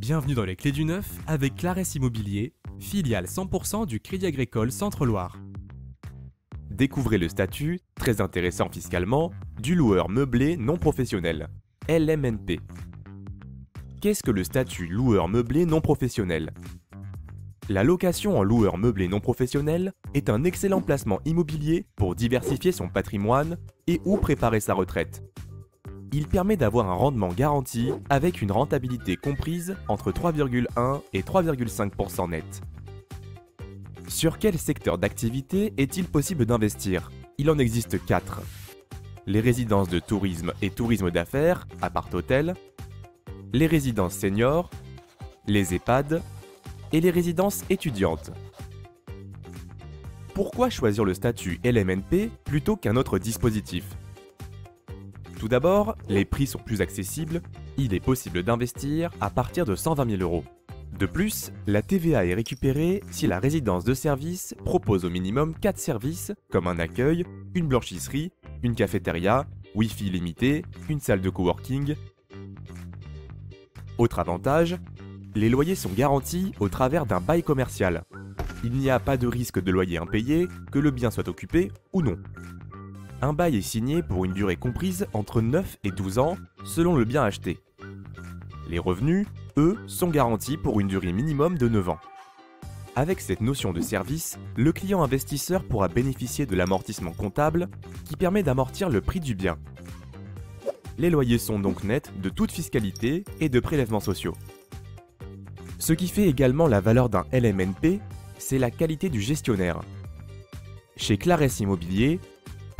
Bienvenue dans les Clés du Neuf avec Claresse Immobilier, filiale 100% du Crédit Agricole Centre-Loire. Découvrez le statut, très intéressant fiscalement, du loueur meublé non professionnel, LMNP. Qu'est-ce que le statut loueur meublé non professionnel? La location en loueur meublé non professionnel est un excellent placement immobilier pour diversifier son patrimoine et ou préparer sa retraite. Il permet d'avoir un rendement garanti avec une rentabilité comprise entre 3,1 et 3,5% net. Sur quel secteur d'activité est-il possible d'investir? Il en existe 4. Les résidences de tourisme et tourisme d'affaires, appart-hôtel, les résidences seniors, les EHPAD et les résidences étudiantes. Pourquoi choisir le statut LMNP plutôt qu'un autre dispositif? Tout d'abord, les prix sont plus accessibles, il est possible d'investir à partir de 120 000 €. De plus, la TVA est récupérée si la résidence de service propose au minimum 4 services comme un accueil, une blanchisserie, une cafétéria, Wi-Fi limité, une salle de coworking. Autre avantage, les loyers sont garantis au travers d'un bail commercial. Il n'y a pas de risque de loyer impayé, que le bien soit occupé ou non. Un bail est signé pour une durée comprise entre 9 et 12 ans selon le bien acheté. Les revenus, eux, sont garantis pour une durée minimum de 9 ans. Avec cette notion de service, le client investisseur pourra bénéficier de l'amortissement comptable qui permet d'amortir le prix du bien. Les loyers sont donc nets de toute fiscalité et de prélèvements sociaux. Ce qui fait également la valeur d'un LMNP, c'est la qualité du gestionnaire. Chez Claresse Immobilier,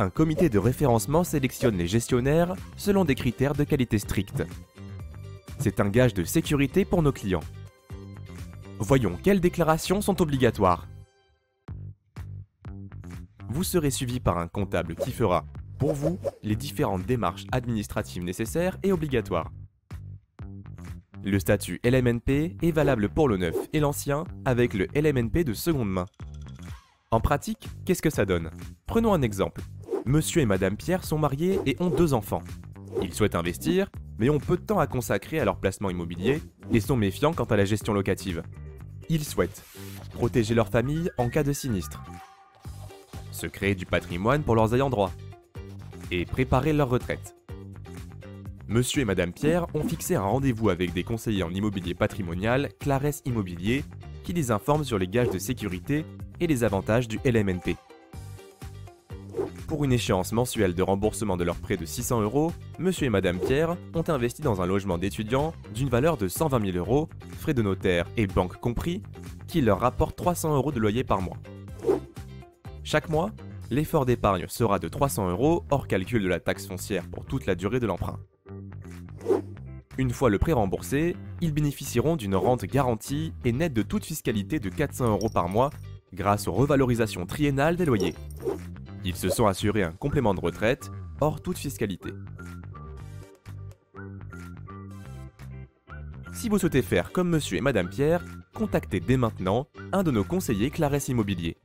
un comité de référencement sélectionne les gestionnaires selon des critères de qualité stricts. C'est un gage de sécurité pour nos clients. Voyons quelles déclarations sont obligatoires. Vous serez suivi par un comptable qui fera, pour vous, les différentes démarches administratives nécessaires et obligatoires. Le statut LMNP est valable pour le neuf et l'ancien avec le LMNP de seconde main. En pratique, qu'est-ce que ça donne? Prenons un exemple. Monsieur et Madame Pierre sont mariés et ont 2 enfants. Ils souhaitent investir, mais ont peu de temps à consacrer à leur placement immobilier et sont méfiants quant à la gestion locative. Ils souhaitent protéger leur famille en cas de sinistre, se créer du patrimoine pour leurs ayants droit et préparer leur retraite. Monsieur et Madame Pierre ont fixé un rendez-vous avec des conseillers en immobilier patrimonial Claresse Immobilier qui les informent sur les gages de sécurité et les avantages du LMNP. Pour une échéance mensuelle de remboursement de leur prêt de 600 €, Monsieur et Madame Pierre ont investi dans un logement d'étudiant d'une valeur de 120 000 €, frais de notaire et banque compris, qui leur rapporte 300 € de loyer par mois. Chaque mois, l'effort d'épargne sera de 300 € hors calcul de la taxe foncière pour toute la durée de l'emprunt. Une fois le prêt remboursé, ils bénéficieront d'une rente garantie et nette de toute fiscalité de 400 € par mois grâce aux revalorisations triennales des loyers. Ils se sont assurés un complément de retraite, hors toute fiscalité. Si vous souhaitez faire comme Monsieur et Madame Pierre, contactez dès maintenant un de nos conseillers Claresse Immobilier.